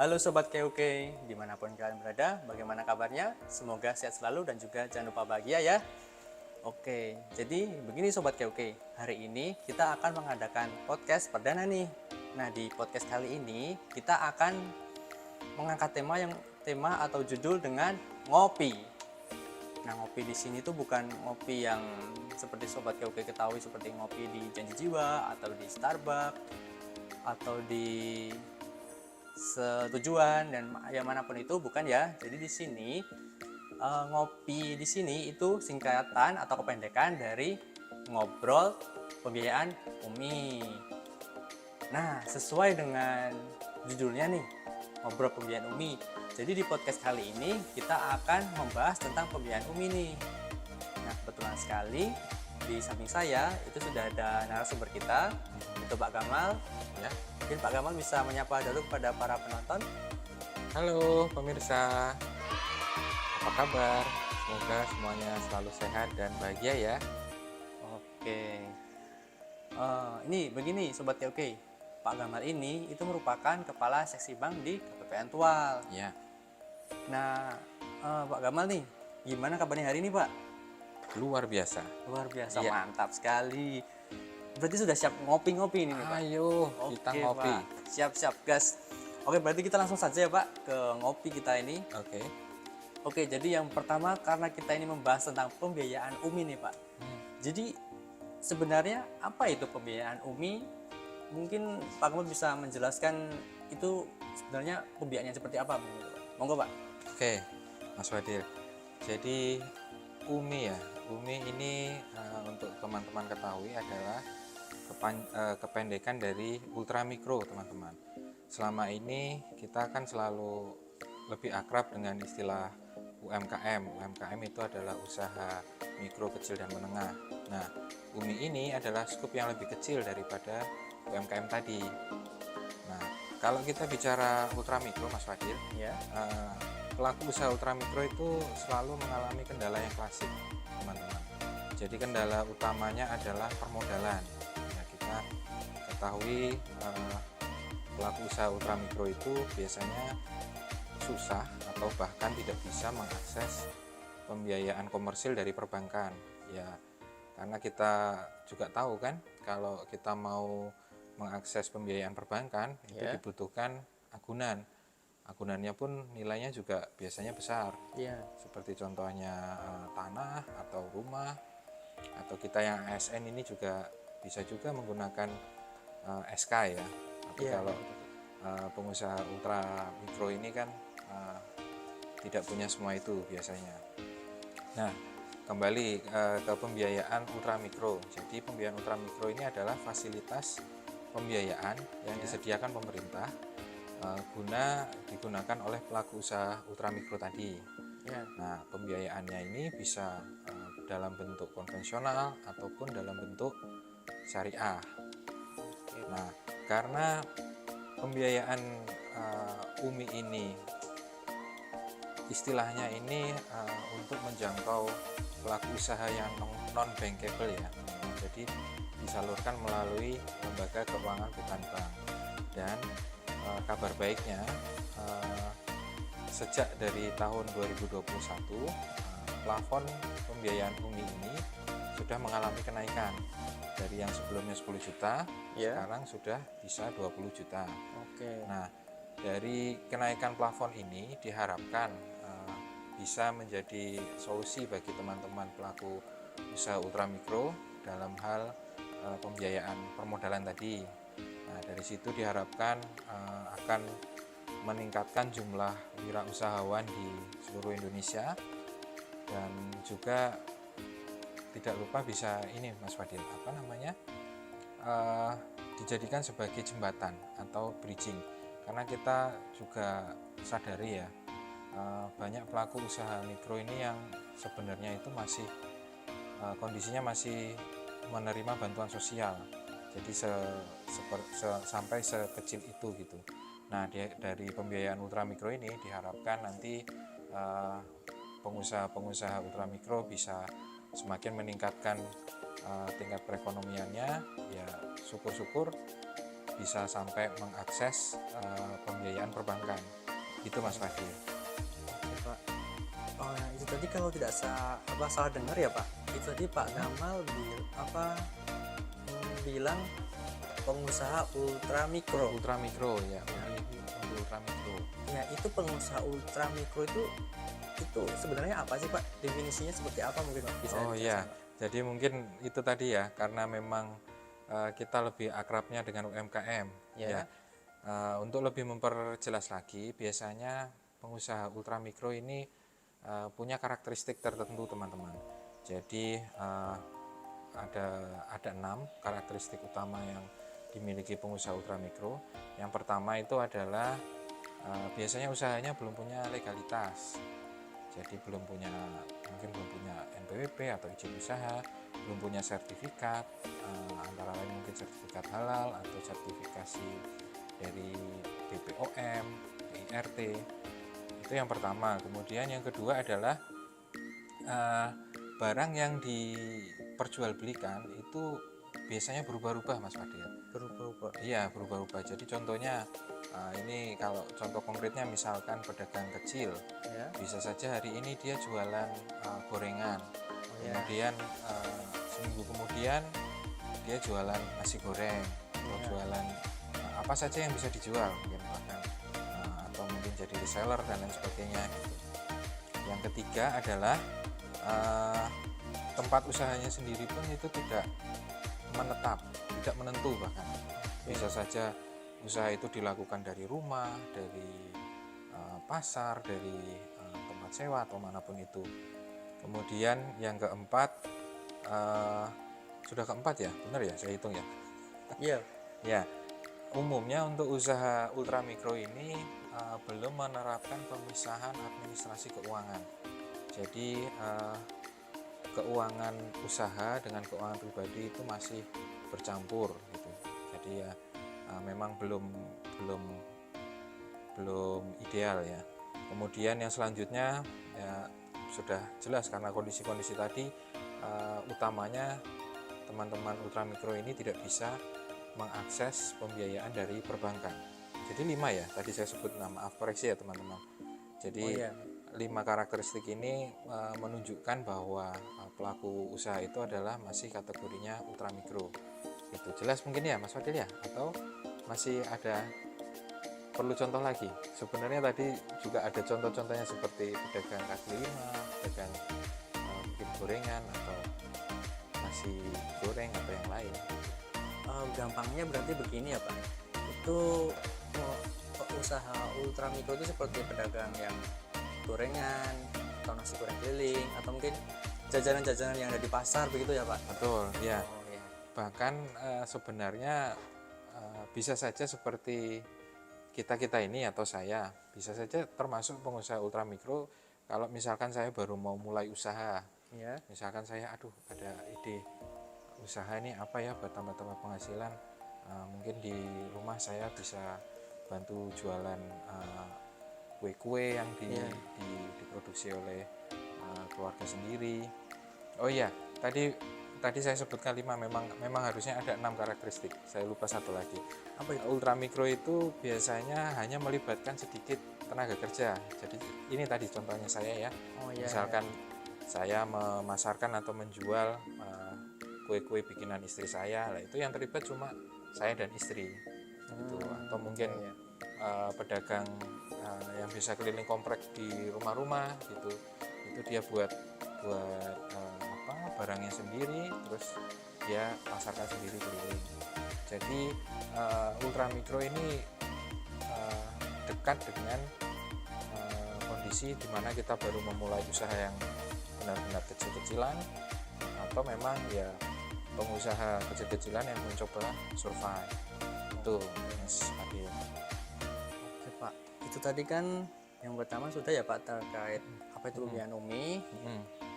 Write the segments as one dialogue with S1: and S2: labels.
S1: Halo Sobat KUK, dimanapun kalian berada, bagaimana kabarnya? Semoga sehat selalu dan juga jangan lupa bahagia ya. Oke, jadi begini Sobat KUK, hari ini kita akan mengadakan podcast perdana nih. Nah, di podcast kali ini kita akan mengangkat tema atau judul dengan ngopi. Nah, ngopi di sini tuh bukan ngopi yang seperti Sobat KUK ketahui seperti ngopi di Janji Jiwa atau di Starbucks atau di Setujuan dan yang manapun itu, bukan ya. Jadi di sini ngopi di sini itu singkatan atau kependekan dari ngobrol pembiayaan Umi. Nah, sesuai dengan judulnya nih, ngobrol pembiayaan Umi. Jadi di podcast kali ini kita akan membahas tentang pembiayaan Umi nih. Nah, kebetulan sekali di samping saya itu sudah ada narasumber kita, itu Pak Gamal ya. Mungkin Pak Gamal bisa menyapa dulu kepada para penonton.
S2: Halo pemirsa, apa kabar? Semoga semuanya selalu sehat dan bahagia ya.
S1: Oke, ini begini Sobat KUK, Pak Gamal ini itu merupakan Kepala Seksi Bank di KPPN Tual.
S2: Ya,
S1: Nah, Pak Gamal nih, gimana kabarnya hari ini Pak?
S2: luar biasa.
S1: Luar biasa,
S2: Iya.
S1: mantap sekali. Berarti sudah siap ngopi-ngopi ini nih Pak?
S2: Ayo kita
S1: Oke
S2: ngopi.
S1: Pak, siap-siap gas. Oke, berarti kita langsung saja ya Pak ke ngopi kita ini.
S2: Oke.
S1: Oke, jadi yang pertama karena kita ini membahas tentang pembiayaan Umi nih Pak. Jadi sebenarnya apa itu pembiayaan Umi? Mungkin Pak Gamal bisa menjelaskan itu sebenarnya pembiayaannya seperti apa begitu Pak? Monggo Pak.
S2: Oke, Mas Wadil. Jadi UMI ya, UMI ini untuk teman-teman ketahui adalah kependekan dari ultramikro teman-teman. Selama ini kita kan selalu lebih akrab dengan istilah UMKM. UMKM itu adalah usaha mikro, kecil, dan menengah. Nah, UMI ini adalah skup yang lebih kecil daripada UMKM tadi. Nah, kalau kita bicara ultramikro, Mas Fadil,
S1: Ya.
S2: pelaku usaha ultramikro itu selalu mengalami kendala yang klasik, teman-teman. Jadi kendala utamanya adalah permodalan. Ya, kita ketahui pelaku usaha ultramikro itu biasanya susah atau bahkan tidak bisa mengakses pembiayaan komersil dari perbankan. Ya, karena kita juga tahu kan, kalau kita mau mengakses pembiayaan perbankan itu
S1: Ya.
S2: dibutuhkan agunan. Agunannya pun nilainya juga biasanya besar.
S1: Iya.
S2: Seperti contohnya tanah atau rumah, atau kita yang ASN ini juga bisa juga menggunakan SK ya. Tapi
S1: Iya.
S2: kalau pengusaha ultra mikro ini kan tidak punya semua itu biasanya. Nah, kembali ke pembiayaan ultramikro. Jadi pembiayaan ultramikro ini adalah fasilitas pembiayaan yang disediakan pemerintah guna digunakan oleh pelaku usaha ultramikro tadi.
S1: Ya.
S2: Nah, pembiayaannya ini bisa dalam bentuk konvensional ataupun dalam bentuk syariah. Nah, karena pembiayaan UMI ini istilahnya ini untuk menjangkau pelaku usaha yang non bankable ya. Jadi disalurkan melalui lembaga keuangan bukan bank. Dan kabar baiknya sejak dari tahun 2021 plafon pembiayaan UMI ini sudah mengalami kenaikan dari yang sebelumnya 10 juta sekarang sudah bisa 20 juta.
S1: Oke.
S2: Nah, dari kenaikan plafon ini diharapkan bisa menjadi solusi bagi teman-teman pelaku usaha ultramikro dalam hal pembiayaan permodalan tadi. Nah, dari situ diharapkan akan meningkatkan jumlah wirausahawan di seluruh Indonesia, dan juga tidak lupa bisa ini Mas Fadil, apa namanya, dijadikan sebagai jembatan atau bridging, karena kita juga sadari ya banyak pelaku usaha mikro ini yang sebenarnya itu masih kondisinya masih menerima bantuan sosial, jadi sampai sekecil itu gitu. Nah, dari pembiayaan ultramikro ini diharapkan nanti pengusaha-pengusaha ultramikro bisa semakin meningkatkan tingkat perekonomiannya. Ya, syukur-syukur bisa sampai mengakses pembiayaan perbankan. Itu Mas Fadil.
S1: Oke, Pak. Oh, ya, itu tadi kalau tidak salah dengar ya Pak. Itu tadi Pak Gamal bilang pengusaha ultramikro.
S2: Ultramikro ya, ultramikro.
S1: Ya, itu pengusaha ultramikro itu sebenarnya apa sih Pak? Definisinya seperti apa mungkin Pak bisa
S2: Oh
S1: dijelaskan,
S2: ya,
S1: Pak?
S2: jadi mungkin itu tadi ya, karena memang kita lebih akrabnya dengan UMKM
S1: Ya.
S2: ya. Untuk lebih memperjelas lagi, biasanya pengusaha ultramikro ini punya karakteristik tertentu teman-teman. Jadi ada 6 karakteristik utama yang dimiliki pengusaha ultramikro. Yang pertama itu adalah biasanya usahanya belum punya legalitas. Jadi mungkin belum punya NPWP atau izin usaha, belum punya sertifikat, antara lain mungkin sertifikat halal atau sertifikasi dari BPOM, BIRT. Itu yang pertama. Kemudian yang kedua adalah barang yang diperjualbelikan itu biasanya berubah-ubah Mas Fadil.
S1: Berubah-ubah.
S2: Iya, berubah-ubah. Jadi contohnya ini kalau contoh konkretnya misalkan pedagang kecil,
S1: Ya.
S2: bisa saja hari ini dia jualan gorengan,
S1: Ya.
S2: kemudian seminggu kemudian dia jualan nasi goreng, atau
S1: Ya.
S2: jualan apa saja yang bisa dijual, mungkin bahkan atau mungkin jadi reseller dan lain sebagainya gitu. Yang ketiga adalah tempat usahanya sendiri pun itu tidak menetap, tidak menentu, bahkan bisa saja usaha itu dilakukan dari rumah, dari pasar, dari tempat sewa atau manapun itu. Kemudian yang keempat, sudah keempat ya, benar ya saya hitung ya.
S1: Iya.
S2: Ya, umumnya untuk usaha ultramikro ini belum menerapkan pemisahan administrasi keuangan. Jadi keuangan usaha dengan keuangan pribadi itu masih bercampur gitu. Jadi ya memang belum ideal ya. Kemudian yang selanjutnya ya sudah jelas karena kondisi-kondisi tadi utamanya teman-teman ultramikro ini tidak bisa mengakses pembiayaan dari perbankan. Jadi 5 ya, tadi saya sebut maaf koreksi ya teman-teman. Jadi 5 karakteristik ini menunjukkan bahwa pelaku usaha itu adalah masih kategorinya ultramikro. Itu jelas mungkin ya Mas Fadil ya, atau masih ada perlu contoh lagi? Sebenarnya tadi juga ada contoh-contohnya seperti pedagang kaki lima, pedagang mungkin gorengan atau nasi goreng atau yang lain.
S1: Gampangnya berarti begini ya Pak. Itu usaha ultramikro itu seperti pedagang yang gorengan atau nasi goreng keliling atau mungkin jajanan-jajanan yang ada di pasar begitu ya Pak.
S2: Betul ya.
S1: Oh ya.
S2: Bahkan sebenarnya bisa saja seperti kita ini atau saya bisa saja termasuk pengusaha ultramikro. Kalau misalkan saya baru mau mulai usaha,
S1: Ya.
S2: misalkan saya ada ide usaha ini apa ya buat tambah-tambah penghasilan, mungkin di rumah saya bisa bantu jualan kue-kue yang diproduksi oleh keluarga sendiri. Oh iya, tadi saya sebutkan 5, memang harusnya ada 6 karakteristik. Saya lupa satu lagi.
S1: Apa itu?
S2: Ultramikro itu biasanya hanya melibatkan sedikit tenaga kerja. Jadi ini tadi contohnya saya ya.
S1: Oh ya.
S2: Misalkan saya memasarkan atau menjual kue-kue bikinan istri saya, lah itu yang terlibat cuma saya dan istri. Gitu. Atau mungkin pedagang yang bisa keliling komplek di rumah-rumah gitu. Itu dia buat barangnya sendiri, terus dia pasarkan sendiri keliling. Jadi ultramikro ini dekat dengan kondisi di mana kita baru memulai usaha yang benar-benar kecil-kecilan atau memang ya pengusaha kecil-kecilan yang mencoba survive. Itu Mas Fadil.
S1: Oke Pak, itu tadi kan yang pertama sudah ya Pak terkait apa itu pembiayaan UMI.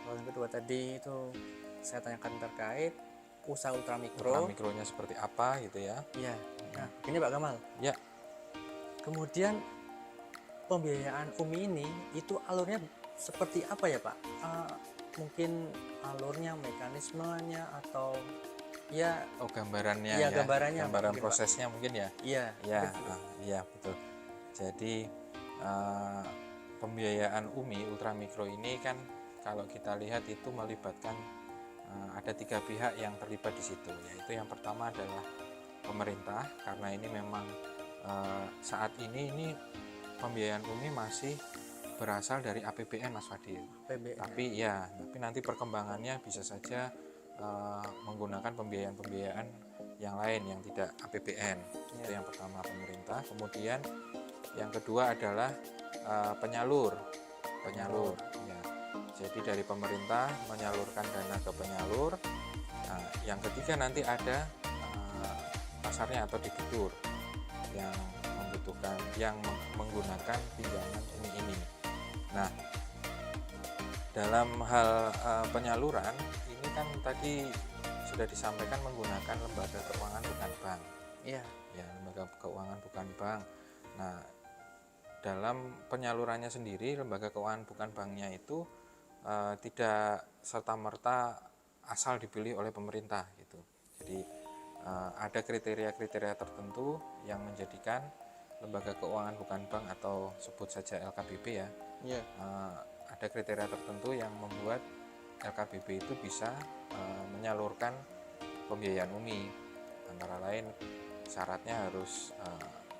S1: Lalu yang kedua tadi itu saya tanyakan terkait usaha ultramikro.
S2: Ultramikronya seperti apa gitu ya.
S1: Iya. Nah, ini Pak Gamal.
S2: Ya.
S1: Kemudian pembiayaan UMI ini itu alurnya seperti apa ya Pak? Mungkin alurnya, mekanismenya atau ya,
S2: Oh, gambarannya
S1: iya
S2: ya,
S1: gambarannya
S2: gambaran
S1: mungkin, Pak.
S2: prosesnya mungkin ya.
S1: Iya,
S2: Ya,
S1: mungkin.
S2: iya betul. Jadi eh, pembiayaan UMI ultramikro ini kan kalau kita lihat itu melibatkan ada 3 pihak yang terlibat di situ, yaitu yang pertama adalah pemerintah, karena ini memang saat ini pembiayaan UMI masih berasal dari APBN, Mas Fadil.
S1: PBN.
S2: Tapi nanti perkembangannya bisa saja menggunakan pembiayaan yang lain yang tidak APBN. Itu yang pertama, pemerintah. Kemudian yang kedua adalah penyalur. Ya. Jadi dari pemerintah menyalurkan dana ke penyalur. Nah, yang ketiga nanti ada pasarnya atau debitur yang membutuhkan, yang menggunakan pinjaman UMI ini. Nah, dalam hal penyaluran ini kan tadi sudah disampaikan menggunakan lembaga keuangan bukan bank.
S1: Iya.
S2: Ya, lembaga keuangan bukan bank. Nah, dalam penyalurannya sendiri lembaga keuangan bukan banknya itu tidak serta-merta asal dipilih oleh pemerintah gitu. Jadi ada kriteria-kriteria tertentu yang menjadikan lembaga keuangan bukan bank atau sebut saja LKBB ya.
S1: Iya.
S2: Ada kriteria tertentu yang membuat LKBB itu bisa menyalurkan pembiayaan UMI. Antara lain syaratnya harus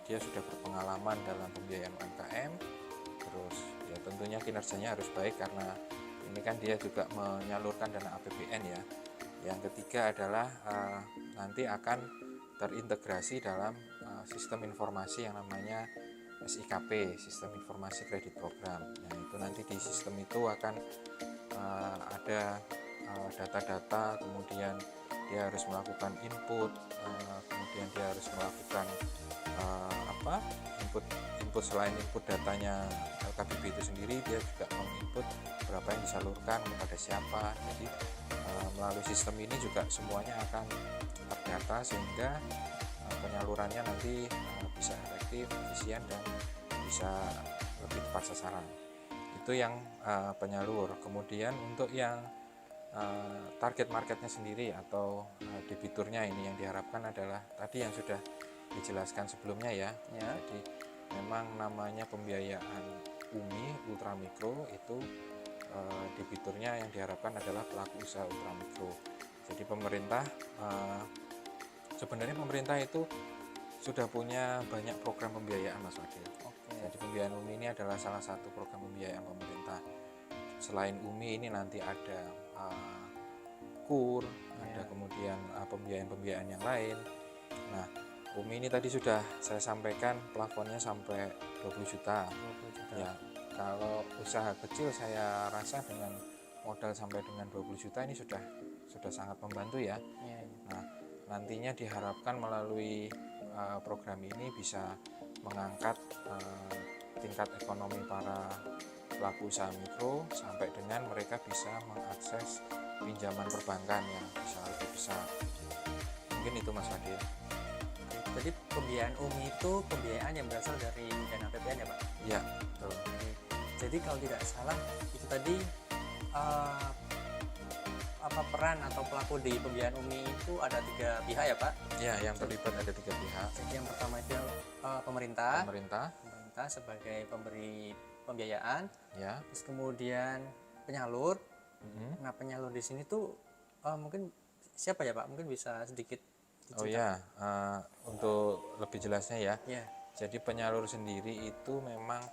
S2: dia sudah berpengalaman dalam pembiayaan UMKM, terus ya tentunya kinerjanya harus baik karena ini kan dia juga menyalurkan dana APBN ya. Yang ketiga adalah nanti akan terintegrasi dalam sistem informasi yang namanya SIKP, Sistem Informasi Kredit Program. Nah, itu nanti di sistem itu akan ada data-data, kemudian dia harus melakukan input, kemudian dia harus melakukan input selain input datanya LKBB itu sendiri, dia juga menginput berapa yang disalurkan kepada siapa. Jadi melalui sistem ini juga semuanya akan terdata sehingga penyalurannya nanti bisa efektif, efisien, dan bisa lebih tepat sasaran. Itu yang penyalur. Kemudian untuk yang target marketnya sendiri atau debiturnya ini yang diharapkan adalah tadi yang sudah dijelaskan sebelumnya ya. Jadi memang namanya pembiayaan UMI ultramikro itu debiturnya yang diharapkan adalah pelaku usaha ultramikro. Jadi sebenarnya pemerintah itu sudah punya banyak program pembiayaan, Mas Wadil. Jadi pembiayaan UMI ini adalah salah satu program pembiayaan pemerintah. Selain UMI ini nanti ada KUR, ada kemudian pembiayaan-pembiayaan yang lain. Nah, UMI ini tadi sudah saya sampaikan plafonnya sampai 20 juta.
S1: 20 juta.
S2: Ya, kalau usaha kecil saya rasa dengan modal sampai dengan 20 juta ini sudah sangat membantu ya. Nah, nantinya diharapkan melalui program ini bisa mengangkat tingkat ekonomi para pelaku usaha mikro sampai dengan mereka bisa mengakses pinjaman perbankan yang bisa lebih besar. Mungkin itu, Mas Fadil.
S1: Jadi pembiayaan UMI itu pembiayaan yang berasal dari dana APBN ya Pak?
S2: Ya, betul.
S1: Jadi kalau tidak salah itu tadi peran atau pelaku di pembiayaan UMI itu ada 3 pihak ya Pak?
S2: Ya, yang terlibat ada 3 pihak.
S1: Jadi yang pertama itu pemerintah
S2: Pemerintah
S1: sebagai pemberi pembiayaan,
S2: ya.
S1: terus kemudian penyalur. Nah, penyalur di sini tuh mungkin siapa ya Pak? Mungkin bisa sedikit diceritakan.
S2: Oh ya, untuk lebih jelasnya ya.
S1: Ya.
S2: Jadi penyalur sendiri itu memang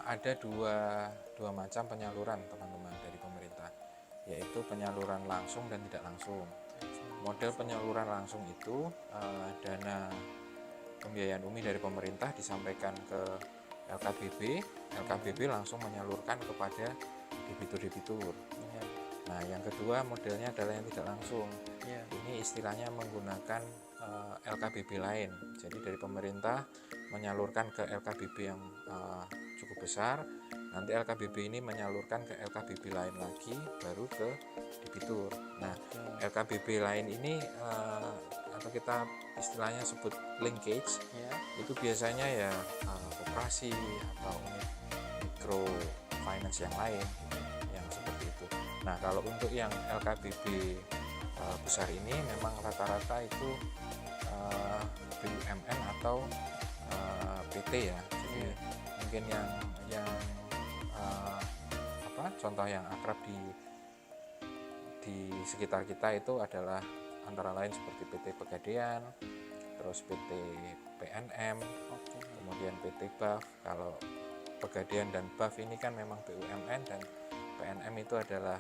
S2: ada dua macam penyaluran, teman-teman, dari pemerintah, yaitu penyaluran langsung dan tidak langsung. Model penyaluran langsung itu dana pembiayaan UMI dari pemerintah disampaikan ke LKBB langsung menyalurkan kepada debitur-debitur. Nah, yang kedua modelnya adalah yang tidak langsung. Ini istilahnya menggunakan LKBB lain. Jadi dari pemerintah menyalurkan ke LKBB yang cukup besar, nanti LKBB ini menyalurkan ke LKBB lain lagi, baru ke debitur. Nah, LKBB lain ini atau kita istilahnya sebut linkage, itu biasanya ya koperasi atau unit mikro finance yang lain, yang seperti itu. Nah, kalau untuk yang LKBB besar ini memang rata-rata itu BUMN atau PT ya. Jadi mungkin yang contoh yang akrab di sekitar kita itu adalah antara lain seperti PT Pegadaian, terus PT PNM, kemudian PT BAF. Kalau Pegadaian dan BAF ini kan memang BUMN, dan PNM itu adalah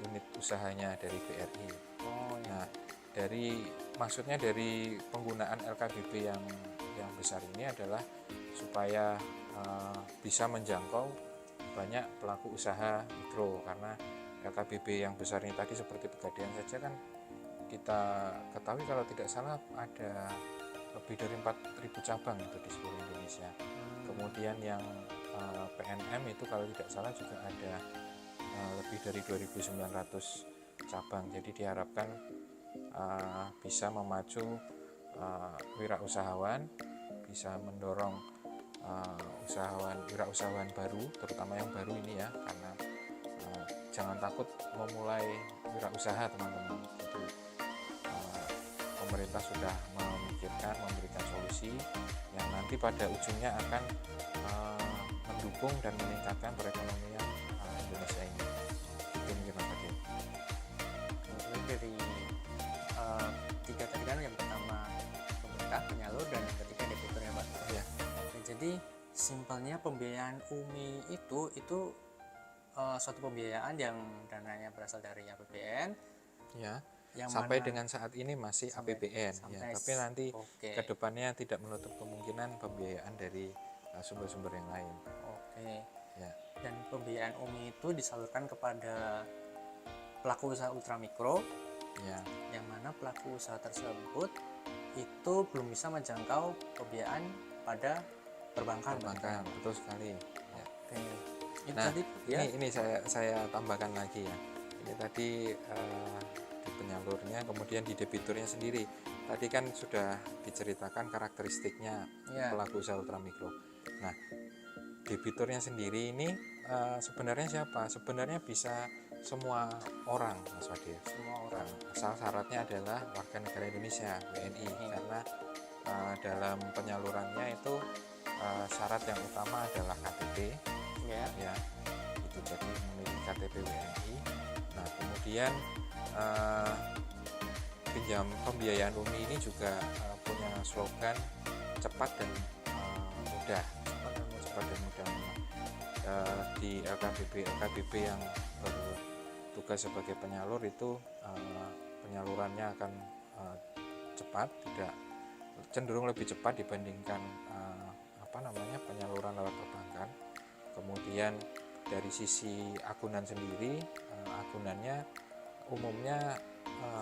S2: unit usahanya dari BRI. Nah, maksudnya dari penggunaan LKBB yang besar ini adalah supaya bisa menjangkau banyak pelaku usaha mikro, karena LKBB yang besar ini tadi seperti Pegadaian saja kan kita ketahui kalau tidak salah ada lebih dari 4.000 cabang itu di seluruh Indonesia. Kemudian yang PNM itu kalau tidak salah juga ada lebih dari 2.900 cabang. Jadi diharapkan bisa memacu wirausahawan, bisa mendorong wirausahawan baru, terutama yang baru ini ya, karena jangan takut memulai wirausaha teman-teman. Jadi pemerintah sudah memikirkan, memberikan solusi yang nanti pada ujungnya akan mendukung dan meningkatkan perekonomian Indonesia ini. Itu mungkin Mas Fadil.
S1: Kemudian dari tiga tadi kan, yang pertama pemerintah, penyalur, dan yang ketiga debitur ya Pak.
S2: Ya.
S1: Oke, jadi simpelnya pembiayaan UMI itu suatu pembiayaan yang dananya berasal dari APBN
S2: Ya.
S1: yang
S2: Sampai
S1: mana,
S2: dengan saat ini masih APBN ya, tapi nanti kedepannya tidak menutup kemungkinan pembiayaan dari sumber-sumber yang lain. Ya.
S1: Dan pembiayaan UMI itu disalurkan kepada pelaku usaha ultramikro,
S2: Ya.
S1: yang mana pelaku usaha tersebut itu belum bisa menjangkau pembiayaan pada perbankan.
S2: Betul sekali. Ya.
S1: Itu
S2: Nah,
S1: tadi ya.
S2: Ini saya tambahkan lagi ya. Ini tadi di penyalurnya, kemudian di debiturnya sendiri. Tadi kan sudah diceritakan karakteristiknya pelaku usaha ultramikro. Nah, debiturnya sendiri ini sebenarnya siapa? Sebenarnya bisa semua orang, Mas Fadil.
S1: Semua orang.
S2: Asal syaratnya adalah warga negara Indonesia, WNI. Karena dalam penyalurannya itu syarat yang utama adalah KTP. Ya, itu jadi memiliki KTP WNI. Nah, kemudian pembiayaan UMI ini juga punya slogan cepat dan mudah. Di LKBB yang bertugas sebagai penyalur itu penyalurannya akan cepat, tidak cenderung lebih cepat dibandingkan penyaluran lewat perbankan. Kemudian dari sisi akunan sendiri, akunannya umumnya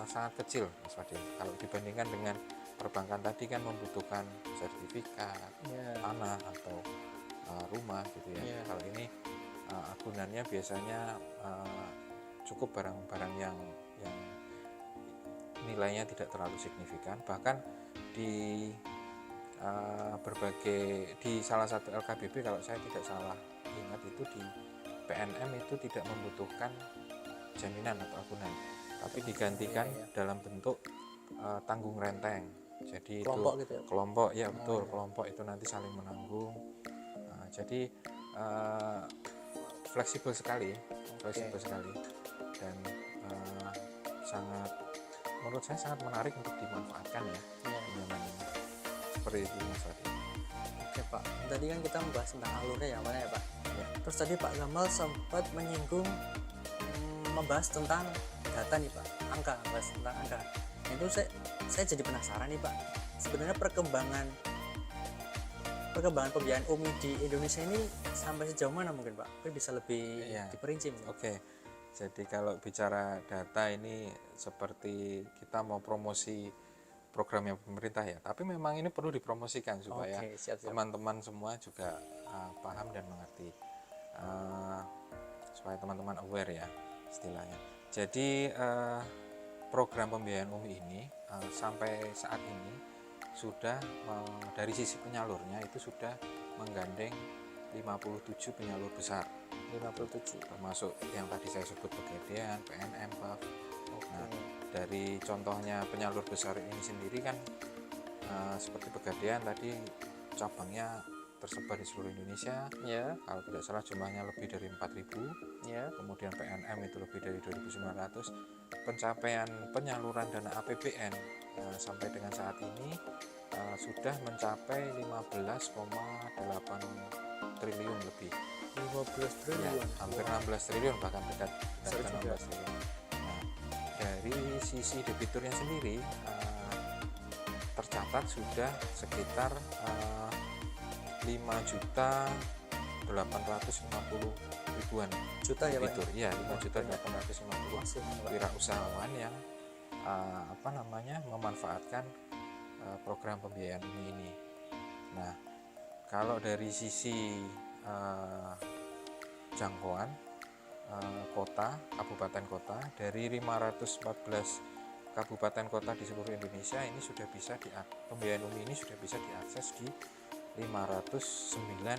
S2: sangat kecil, Mas Fadil. Kalau dibandingkan dengan perbankan tadi kan membutuhkan sertifikat tanah atau rumah gitu ya. Kalau ini akunannya biasanya cukup barang-barang yang nilainya tidak terlalu signifikan. Bahkan di salah satu LKBB, kalau saya tidak salah ingat, itu di PNM itu tidak membutuhkan jaminan atau akunan, tapi digantikan dalam bentuk tanggung renteng. Jadi kelompok itu gitu ya? Kelompok ya, betul. Kelompok itu nanti saling menanggung. Jadi fleksibel sekali dan menurut saya sangat menarik untuk dimanfaatkan ya. Seperti itu Mas Fadil.
S1: Oke Pak, tadi kan kita membahas tentang alurnya ya Pak ya Pak. Terus tadi Pak Gamal sempat menyinggung membahas tentang data nih Pak, bahas tentang angka. Itu saya jadi penasaran nih Pak, sebenarnya perkembangan pembiayaan UMI di Indonesia ini sampai sejauh mana mungkin Pak? Mungkin bisa lebih diperinci mungkin.
S2: Oke. Jadi kalau bicara data ini seperti kita mau promosi programnya pemerintah ya, tapi memang ini perlu dipromosikan supaya teman-teman semua juga paham dan mengerti, supaya teman-teman aware ya istilahnya. Jadi program pembiayaan UMI ini sampai saat ini sudah dari sisi penyalurnya itu sudah menggandeng 57 penyalur besar.
S1: 57
S2: termasuk yang tadi saya sebut Pegadaian, PNM, BAF. Nah, dari contohnya penyalur besar ini sendiri kan seperti Pegadaian tadi cabangnya tersebar di seluruh Indonesia.
S1: Ya,
S2: Kalau tidak salah jumlahnya lebih dari 4.000.
S1: ya.
S2: Kemudian PNM itu lebih dari 2.900. Pencapaian penyaluran dana APBN sampai dengan saat ini sudah mencapai 15,8 triliun lebih.
S1: 15
S2: Ya,
S1: triliun.
S2: hampir 16 triliun, bahkan dekat
S1: Besar juga.
S2: 16 triliun. Nah, dari sisi debiturnya sendiri tercatat sudah sekitar 5.850.000-an
S1: Juta ya, Pak?
S2: debitur. Iya, 5.850.000
S1: Masih, Pak.
S2: wirausahawan yang memanfaatkan program pembiayaan ini. Nah, kalau dari sisi jangkauan kota, kabupaten kota, dari 514 kabupaten kota di seluruh Indonesia ini sudah bisa pembiayaan UMI ini sudah bisa diakses di 509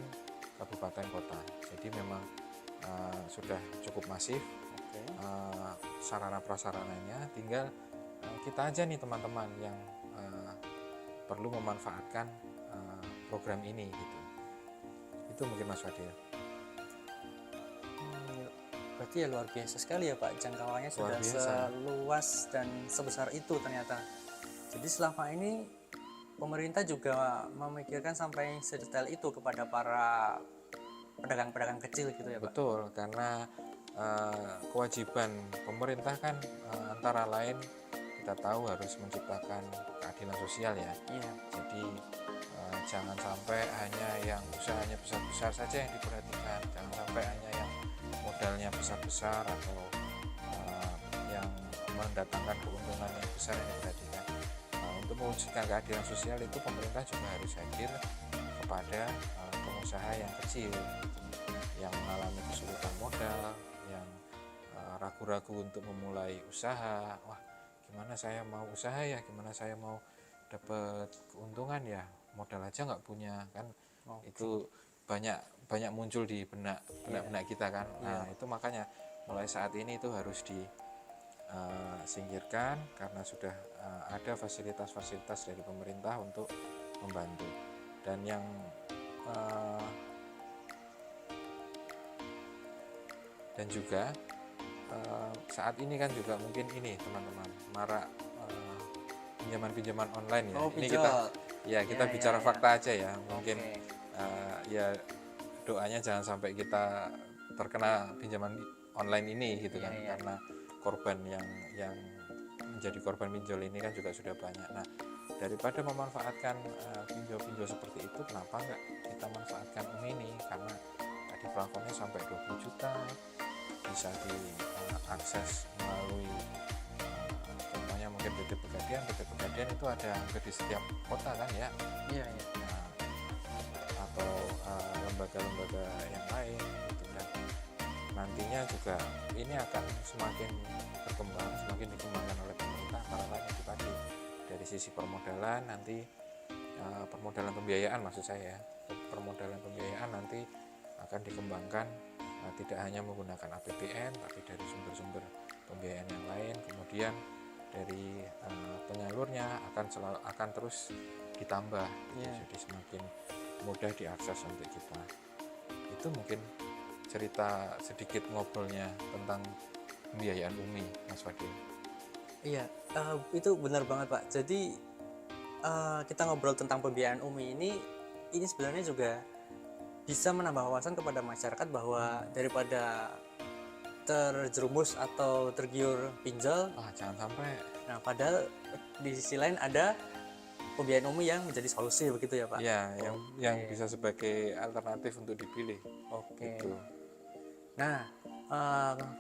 S2: kabupaten kota. Jadi memang sudah cukup masif.
S1: Oke.
S2: Sarana prasarananya, tinggal kita aja nih teman-teman yang perlu memanfaatkan program ini gitu. Itu mungkin Mas Fadil.
S1: Berarti ya luar biasa sekali ya Pak, jangkauannya sudah
S2: biasa.
S1: seluas dan sebesar itu ternyata. Jadi selama ini pemerintah juga memikirkan sampai sedetail itu kepada para pedagang-pedagang kecil gitu ya Pak.
S2: Betul, karena kewajiban pemerintah kan antara lain kita tahu harus menciptakan keadilan sosial ya.
S1: Iya.
S2: Jadi jangan sampai hanya yang usahanya besar-besar saja yang diperhatikan, jangan sampai hanya yang modalnya besar-besar atau yang mendatangkan keuntungan yang besar yang diperhatikan. Untuk mewujudkan keadilan sosial itu pemerintah juga harus hadir kepada pengusaha yang kecil, yang mengalami kesulitan modal, yang ragu-ragu untuk memulai usaha. Wah, gimana saya mau usaha ya, gimana saya mau dapat keuntungan ya, modal aja nggak punya kan. Itu banyak muncul di benak kita kan. Nah, itu makanya mulai saat ini itu harus disingkirkan karena sudah ada fasilitas-fasilitas dari pemerintah untuk membantu. Dan yang dan juga saat ini kan juga mungkin ini teman-teman marak pinjaman-pinjaman online ya.
S1: Oh,
S2: Ini
S1: pinjol.
S2: kita
S1: Ya,
S2: bicara
S1: ya.
S2: fakta aja ya. Mungkin
S1: Oke.
S2: ya doanya jangan sampai kita terkena pinjaman online ini gitu kan.
S1: Iya.
S2: Karena korban yang menjadi korban pinjol ini kan juga sudah banyak. Nah, daripada memanfaatkan pinjol-pinjol seperti itu, kenapa enggak kita manfaatkan ini? Karena tadi plafonnya sampai 20 juta, bisa diakses melalui contohnya mungkin PT Pegadaian itu ada hampir di setiap kota kan ya.
S1: Iya.
S2: Nah, atau lembaga-lembaga yang lain gitu kan. Nantinya juga ini akan semakin berkembang, semakin dikembangkan oleh pemerintah, antara lain itu tadi dari sisi permodalan, nanti permodalan pembiayaan maksud saya, permodalan pembiayaan nanti akan dikembangkan tidak hanya menggunakan APBN tapi dari sumber-sumber pembiayaan yang lain, kemudian dari penyalurnya akan terus ditambah gitu. Jadi semakin mudah diakses untuk kita. Itu mungkin cerita sedikit ngobrolnya tentang pembiayaan UMI, Mas Fadil.
S1: Iya, itu benar banget Pak. Jadi kita ngobrol tentang pembiayaan UMI ini sebenarnya juga bisa menambah wawasan kepada masyarakat bahwa daripada terjerumus atau tergiur pinjol,
S2: Jangan sampai.
S1: nah padahal di sisi lain ada pembiayaan UMI yang menjadi solusi begitu ya Pak.
S2: Ya, yang bisa sebagai alternatif untuk dipilih.
S1: Oke.
S2: Gitu.
S1: Nah,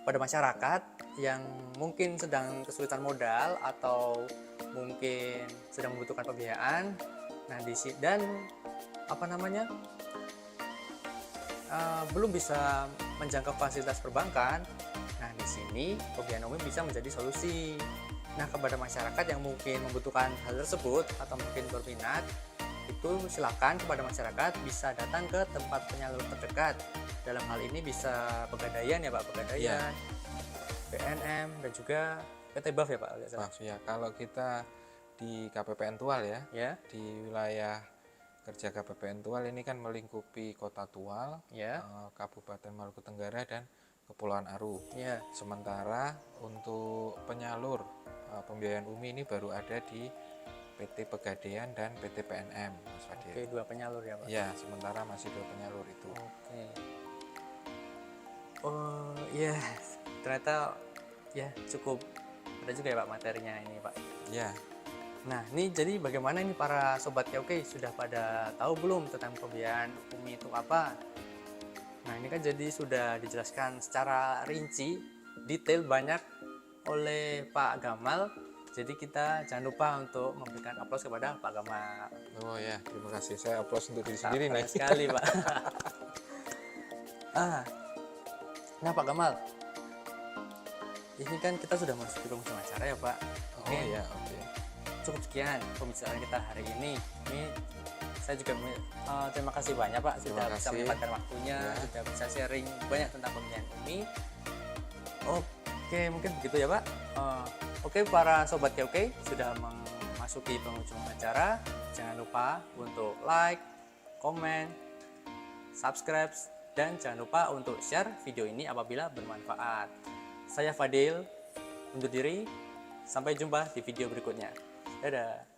S1: pada masyarakat yang mungkin sedang kesulitan modal atau mungkin sedang membutuhkan pembiayaan, nah dan belum bisa menjangkau fasilitas perbankan, nah di sini pembiayaan UMI bisa menjadi solusi. Nah, kepada masyarakat yang mungkin membutuhkan hal tersebut atau mungkin berminat, itu silakan kepada masyarakat bisa datang ke tempat penyalur terdekat. Dalam hal ini bisa Pegadaian ya Pak, Pegadaian, PNM dan juga PT Buff ya Pak? Kalau nggak salah.
S2: Maaf ya, kalau kita di KPPN Tual ya,
S1: Ya,
S2: di wilayah kerja KPPN Tual ini kan melingkupi Kota Tual,
S1: ya,
S2: Kabupaten Maluku Tenggara dan Kepulauan Aru.
S1: ya.
S2: Sementara untuk penyalur pembiayaan UMI ini baru ada di PT Pegadaian dan PT PNM, Mas Fadil.
S1: Oke, 2 penyalur ya Pak.
S2: Ya, sementara masih 2 penyalur itu.
S1: Oke. Oh iya, ternyata ya cukup ada juga ya Pak materinya ini Pak.
S2: Ya,
S1: Nah ini jadi bagaimana ini para sobat KOK sudah pada tahu belum tentang pembiayaan UMI itu apa? Nah ini kan jadi sudah dijelaskan secara rinci, detail banyak oleh Pak Gamal. Jadi kita jangan lupa untuk memberikan aplaus kepada Pak Gamal.
S2: oh ya, terima kasih. Saya aplaus untuk diri sendiri
S1: Keren
S2: nih.
S1: sekali Pak. Nah Pak Gamal, ini kan kita sudah masuk di penghujung acara ya Pak.
S2: Oh ya, oke.
S1: Cukup sekian pembicaraan kita hari ini. Ini saya juga terima kasih banyak Pak sudah
S2: Terima
S1: bisa
S2: kasih.
S1: menyempatkan waktunya,
S2: Ya.
S1: sudah bisa sharing banyak tentang pembiayaan UMI. Oke, mungkin begitu ya Pak. Oke, para sobat KOK sudah memasuki penghujung acara. Jangan lupa untuk like, komen, subscribe, dan jangan lupa untuk share video ini apabila bermanfaat. Saya Fadil, undur diri. Sampai jumpa di video berikutnya. Dadah.